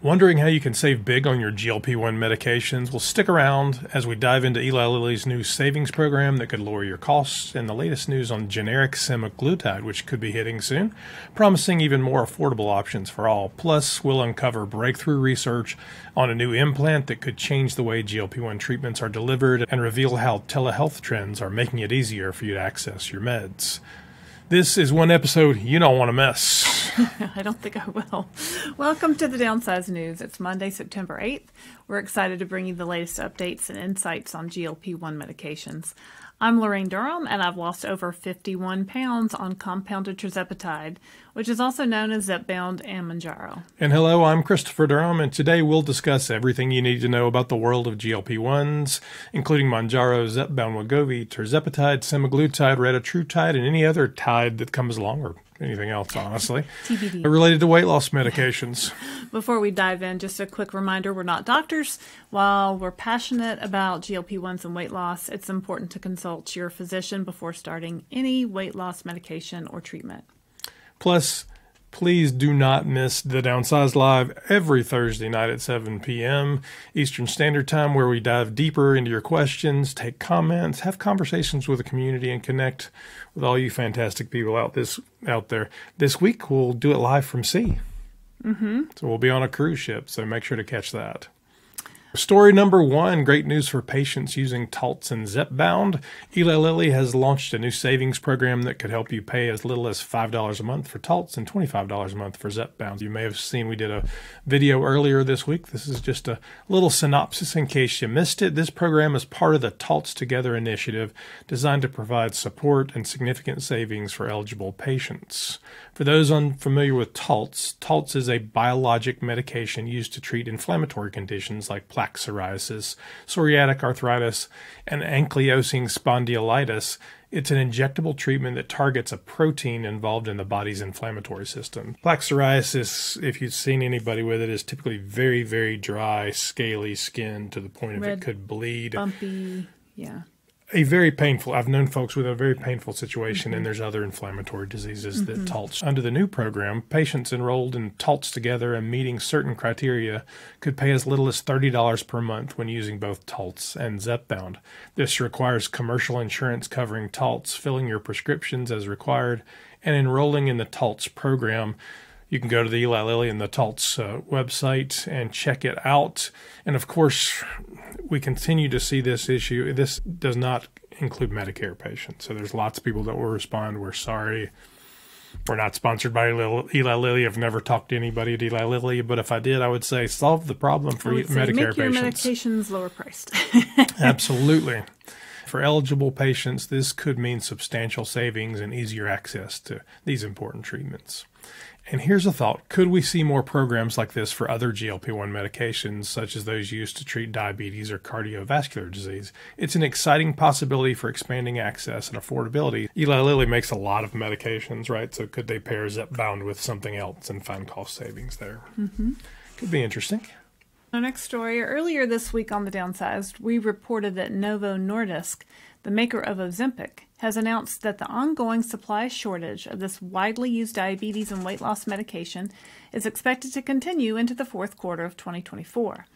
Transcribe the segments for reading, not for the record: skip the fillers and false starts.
Wondering how you can save big on your GLP-1 medications? Well, stick around as we dive into Eli Lilly's new savings program that could lower your costs and the latest news on generic Semaglutide, which could be hitting soon, promising even more affordable options for all. Plus, we'll uncover breakthrough research on a new implant that could change the way GLP-1 treatments are delivered and reveal how telehealth trends are making it easier for you to access your meds. This is one episode you don't want to miss. I don't think I will. Welcome to the Downsized News. It's Monday, September 8th. We're excited to bring you the latest updates and insights on GLP-1 medications. I'm Lorraine Durham, and I've lost over 51 pounds on compounded tirzepatide, which is also known as Zepbound and Mounjaro. And hello, I'm Christopher Durham, and today we'll discuss everything you need to know about the world of GLP-1s, including Mounjaro, Zepbound, Wegovy, tirzepatide, semaglutide, retatrutide, and any other tide that comes along, or anything else, honestly, TBD. Related to weight loss medications. Before we dive in, just a quick reminder, we're not doctors. While we're passionate about GLP-1s and weight loss, it's important to consult your physician before starting any weight loss medication or treatment. Plus, please do not miss the Downsized Live every Thursday night at 7 p.m. Eastern Standard Time, where we dive deeper into your questions, take comments, have conversations with the community, and connect with all you fantastic people out there. This week, we'll do it live from sea. So we'll be on a cruise ship, so make sure to catch that. Story number one, great news for patients using Taltz and Zepbound. Eli Lilly has launched a new savings program that could help you pay as little as $5 a month for Taltz and $25 a month for Zepbound. You may have seen we did a video earlier this week. This is just a little synopsis in case you missed it. This program is part of the Taltz Together initiative designed to provide support and significant savings for eligible patients. For those unfamiliar with Taltz, Taltz is a biologic medication used to treat inflammatory conditions like plaque psoriasis, psoriatic arthritis, and ankylosing spondylitis. It's an injectable treatment that targets a protein involved in the body's inflammatory system. Plaque psoriasis, if you've seen anybody with it, is typically very, very dry, scaly skin to the point of Red, it could bleed. Bumpy, yeah. I've known folks with a very painful situation, and there's other inflammatory diseases that Taltz. Under the new program, patients enrolled in Taltz Together and meeting certain criteria could pay as little as $30 per month when using both Taltz and Zepbound. This requires commercial insurance covering Taltz, filling your prescriptions as required, and enrolling in the Taltz program. You can go to the Eli Lilly and the Taltz website and check it out. And of course, we continue to see this issue. This does not include Medicare patients. So there's lots of people that will respond, we're sorry. We're not sponsored by Eli Lilly. I've never talked to anybody at Eli Lilly, but if I did, I would say solve the problem for Medicare make your patients. medications lower priced. Absolutely. For eligible patients, this could mean substantial savings and easier access to these important treatments. And here's a thought. Could we see more programs like this for other GLP-1 medications, such as those used to treat diabetes or cardiovascular disease? It's an exciting possibility for expanding access and affordability. Eli Lilly makes a lot of medications, right? So could they pair Zepbound with something else and find cost savings there? Could be interesting. Our next story, earlier this week on The Downsized, we reported that Novo Nordisk, the maker of Ozempic, has announced that the ongoing supply shortage of this widely used diabetes and weight loss medication is expected to continue into the fourth quarter of 2024.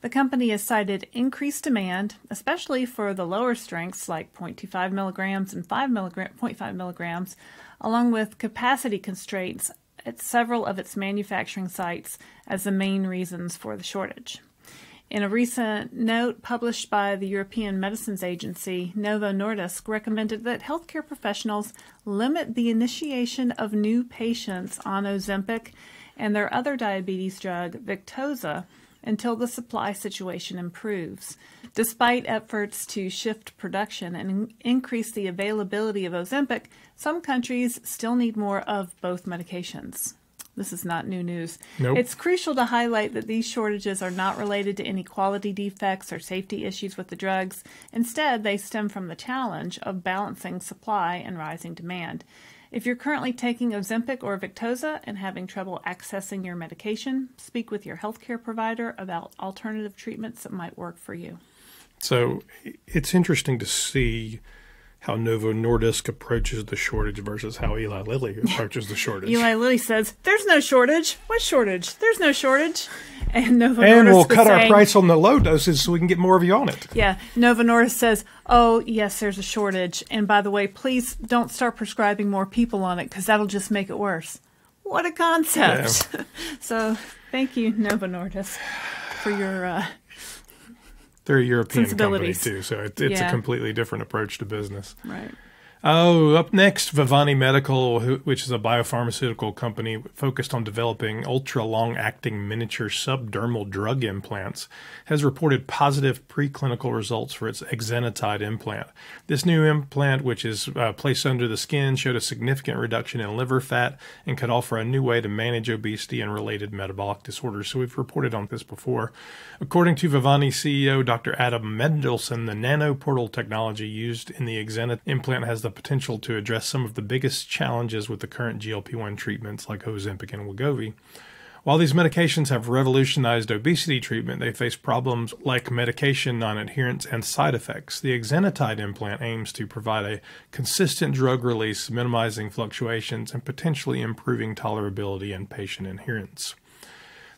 The company has cited increased demand, especially for the lower strengths like 0.25 milligrams and 0.5 milligrams, along with capacity constraints at several of its manufacturing sites as the main reasons for the shortage. In a recent note published by the European Medicines Agency, Novo Nordisk recommended that healthcare professionals limit the initiation of new patients on Ozempic and their other diabetes drug, Victoza, until the supply situation improves. Despite efforts to shift production and increase the availability of Ozempic, some countries still need more of both medications. This is not new news. Nope. It's crucial to highlight that these shortages are not related to any quality defects or safety issues with the drugs. Instead, they stem from the challenge of balancing supply and rising demand. If you're currently taking Ozempic or Victoza and having trouble accessing your medication, speak with your healthcare provider about alternative treatments that might work for you. So it's interesting to see how Novo Nordisk approaches the shortage versus how Eli Lilly approaches the shortage. Eli Lilly says, "There's no shortage. What shortage? There's no shortage." And Novo and Nordisk we'll cut saying, our price on the low doses so we can get more of you on it. Yeah, Novo Nordisk says, "Oh, yes, there's a shortage. And by the way, please don't start prescribing more people on it because that'll just make it worse." What a concept. Yeah. So thank you, Novo Nordisk, for your they're a European company too, so it's a completely different approach to business. Right. Oh, up next, Vivante Medical, which is a biopharmaceutical company focused on developing ultra-long-acting miniature subdermal drug implants, has reported positive preclinical results for its exenatide implant. This new implant, which is placed under the skin, showed a significant reduction in liver fat and could offer a new way to manage obesity and related metabolic disorders. So we've reported on this before. According to Vivante CEO Dr. Adam Mendelsohn, the nanoportal technology used in the exenatide implant has the potential to address some of the biggest challenges with the current GLP-1 treatments like Ozempic and Wegovy. While these medications have revolutionized obesity treatment, they face problems like medication non-adherence and side effects. The exenatide implant aims to provide a consistent drug release, minimizing fluctuations and potentially improving tolerability and patient adherence.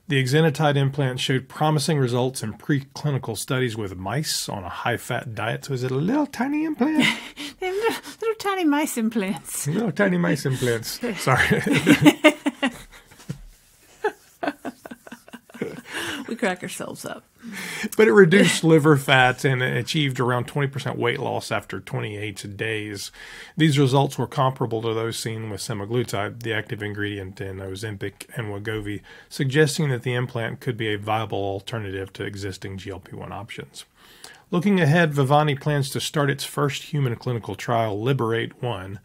The exenatide implant showed promising results in preclinical studies with mice on a high-fat diet. So is it a little tiny implant? They're little tiny mice implants. Little tiny mice implants. Sorry. We crack ourselves up. But it reduced liver fat and achieved around 20% weight loss after 28 days. These results were comparable to those seen with semaglutide, the active ingredient in Ozempic and Wegovy, suggesting that the implant could be a viable alternative to existing GLP-1 options. Looking ahead, Vivante plans to start its first human clinical trial, Liberate-1,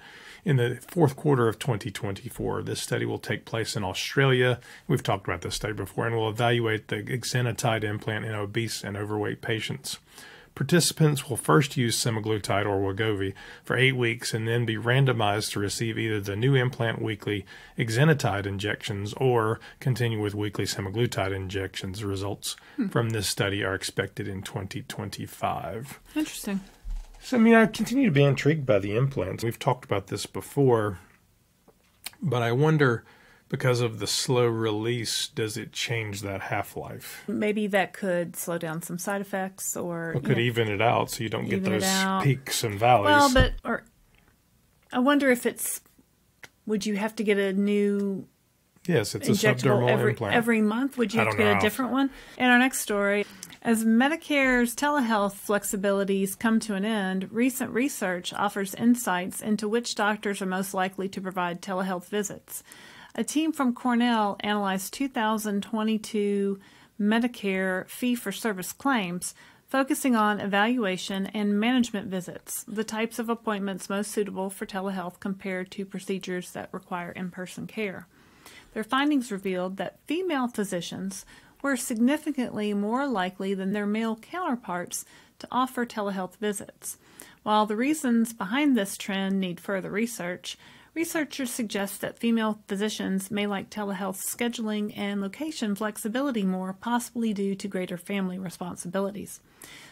in the fourth quarter of 2024. This study will take place in Australia. We've talked about this study before, and will evaluate the exenatide implant in obese and overweight patients. Participants will first use semaglutide or Wegovy for 8 weeks and then be randomized to receive either the new implant weekly exenatide injections or continue with weekly semaglutide injections. Results from this study are expected in 2025. Interesting. So, I continue to be intrigued by the implants. We've talked about this before, but I wonder, because of the slow release, does it change that half-life? Maybe that could slow down some side effects or could even it out so you don't get those peaks and valleys. Well, I wonder if would you have to get a new Yes, it's a subdermal implant. Every month? Would you have to get a different one? In our next story, as Medicare's telehealth flexibilities come to an end, recent research offers insights into which doctors are most likely to provide telehealth visits. A team from Cornell analyzed 2022 Medicare fee-for-service claims, focusing on evaluation and management visits, the types of appointments most suitable for telehealth compared to procedures that require in-person care. Their findings revealed that female physicians were significantly more likely than their male counterparts to offer telehealth visits. While the reasons behind this trend need further research, researchers suggest that female physicians may like telehealth scheduling and location flexibility more, possibly due to greater family responsibilities.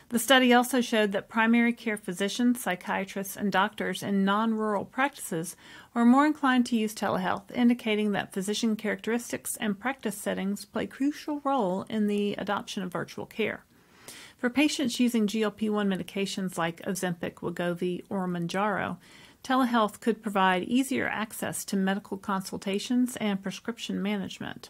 The study also showed that primary care physicians, psychiatrists, and doctors in non-rural practices were more inclined to use telehealth, indicating that physician characteristics and practice settings play a crucial role in the adoption of virtual care. For patients using GLP-1 medications like Ozempic, Wegovy, or Mounjaro, telehealth could provide easier access to medical consultations and prescription management.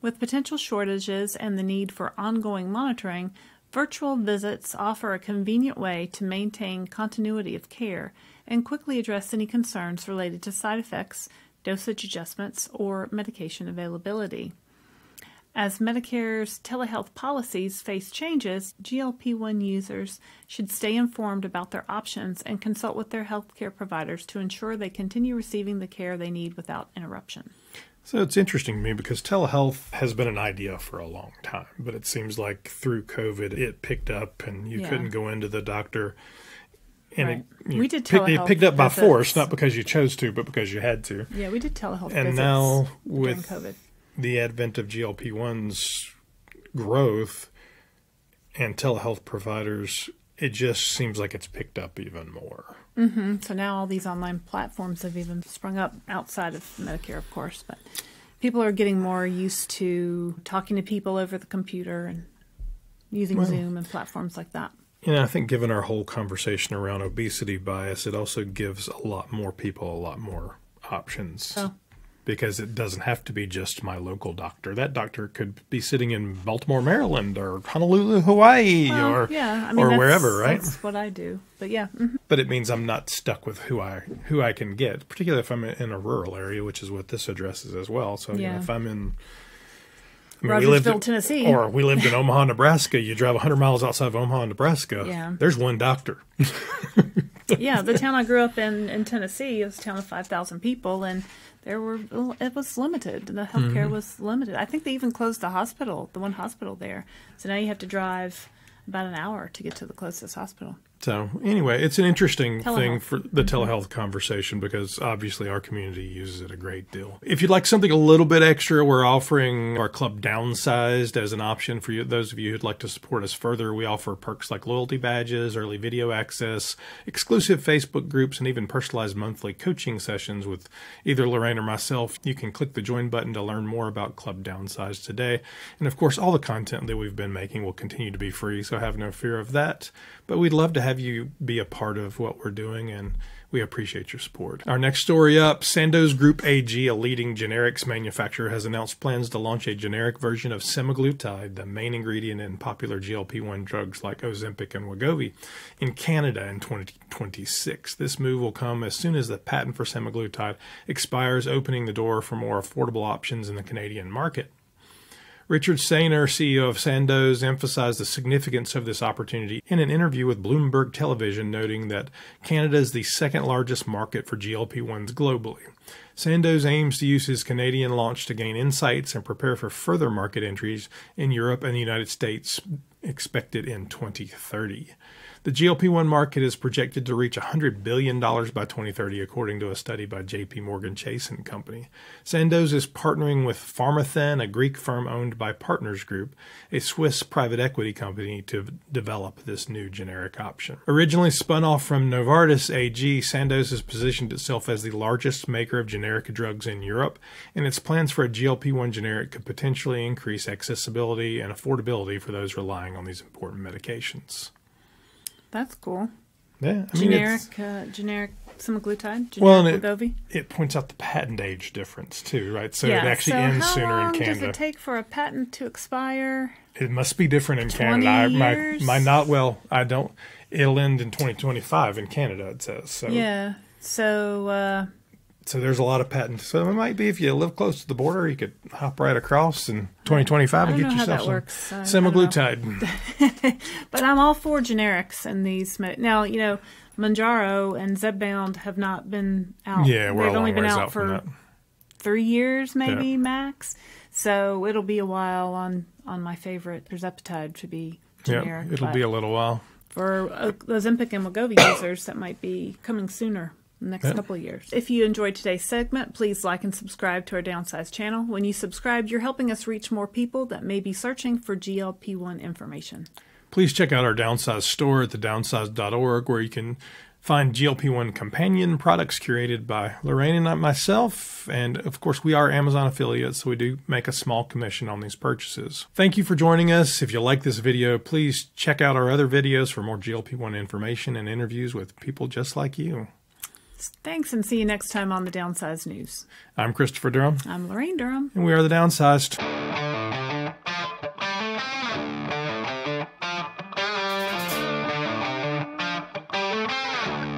With potential shortages and the need for ongoing monitoring, virtual visits offer a convenient way to maintain continuity of care and quickly address any concerns related to side effects, dosage adjustments, or medication availability. As Medicare's telehealth policies face changes, GLP-1 users should stay informed about their options and consult with their healthcare providers to ensure they continue receiving the care they need without interruption. So it's interesting to me because telehealth has been an idea for a long time, but it seems like through COVID it picked up and you couldn't go into the doctor. And we did telehealth. It picked up by force, not because you chose to, but because you had to. Yeah, we did telehealth and visits now during with COVID. The advent of GLP-1s growth and telehealth providers it just seems like it's picked up even more. So now all these online platforms have even sprung up outside of Medicare, of course, but people are getting more used to talking to people over the computer and using Zoom and platforms like that. I think given our whole conversation around obesity bias, it also gives a lot more people a lot more options. Because it doesn't have to be just my local doctor. That doctor could be sitting in Baltimore, Maryland, or Honolulu, Hawaii, or wherever, right? That's what I do. But But it means I'm not stuck with who I can get, particularly if I'm in a rural area, which is what this addresses as well. So if I'm in Rogersville, Tennessee, or we lived in Omaha, Nebraska, you drive 100 miles outside of Omaha, Nebraska. There's one doctor. The town I grew up in Tennessee, it was a town of 5,000 people, and it was limited. The healthcare was limited. I think they even closed the one hospital there. So now you have to drive about an hour to get to the closest hospital. So anyway, it's an interesting thing for the telehealth conversation because obviously our community uses it a great deal. If you'd like something a little bit extra, we're offering our club Downsized as an option for you. Those of you who'd like to support us further, we offer perks like loyalty badges, early video access, exclusive Facebook groups, and even personalized monthly coaching sessions with either Lorraine or myself. You can click the join button to learn more about Club Downsized today. And of course, all the content that we've been making will continue to be free, so have no fear of that. But we'd love to have you be a part of what we're doing, and we appreciate your support. Our next story up, Sandoz Group AG, a leading generics manufacturer, has announced plans to launch a generic version of Semaglutide, the main ingredient in popular GLP-1 drugs like Ozempic and Wegovy, in Canada in 2026. This move will come as soon as the patent for Semaglutide expires, opening the door for more affordable options in the Canadian market. Richard Sainer, CEO of Sandoz, emphasized the significance of this opportunity in an interview with Bloomberg Television, noting that Canada is the second largest market for GLP-1s globally. Sandoz aims to use his Canadian launch to gain insights and prepare for further market entries in Europe and the United States, expected in 2030. The GLP-1 market is projected to reach $100 billion by 2030, according to a study by J.P. Morgan Chase & Company. Sandoz is partnering with Pharmathen, a Greek firm owned by Partners Group, a Swiss private equity company, to develop this new generic option. Originally spun off from Novartis AG, Sandoz has positioned itself as the largest maker of generic drugs in Europe, and its plans for a GLP-1 generic could potentially increase accessibility and affordability for those relying on these important medications. That's cool. Yeah, generic semaglutide, generic Wegovy. It points out the patent age difference too, right? So it actually ends sooner in Canada. How long does it take for a patent to expire? It must be different in 20 Canada. years? It'll end in 2025 in Canada, it says. So. Yeah. So there's a lot of patents. So it might be if you live close to the border, you could hop right across in 2025 and get yourself some semaglutide. But I'm all for generics and these. Now, Mounjaro and Zepbound have not been out. Yeah, they've only been out for 3 years, maybe max. So it'll be a while on my favorite tirzepatide to be generic. Yeah, it'll be a little while. For Ozempic and Wegovy users, that might be coming sooner. Next couple of years. If you enjoyed today's segment, please like and subscribe to our Downsized channel. When you subscribe, you're helping us reach more people that may be searching for GLP-1 information. Please check out our Downsized store at thedownsized.org, where you can find GLP-1 companion products curated by Lorraine and myself. And of course, we are Amazon affiliates, so we do make a small commission on these purchases. Thank you for joining us. If you like this video, please check out our other videos for more GLP-1 information and interviews with people just like you. Thanks, and see you next time on the Downsized News. I'm Christopher Durham. I'm Lorraine Durham. And we are the Downsized.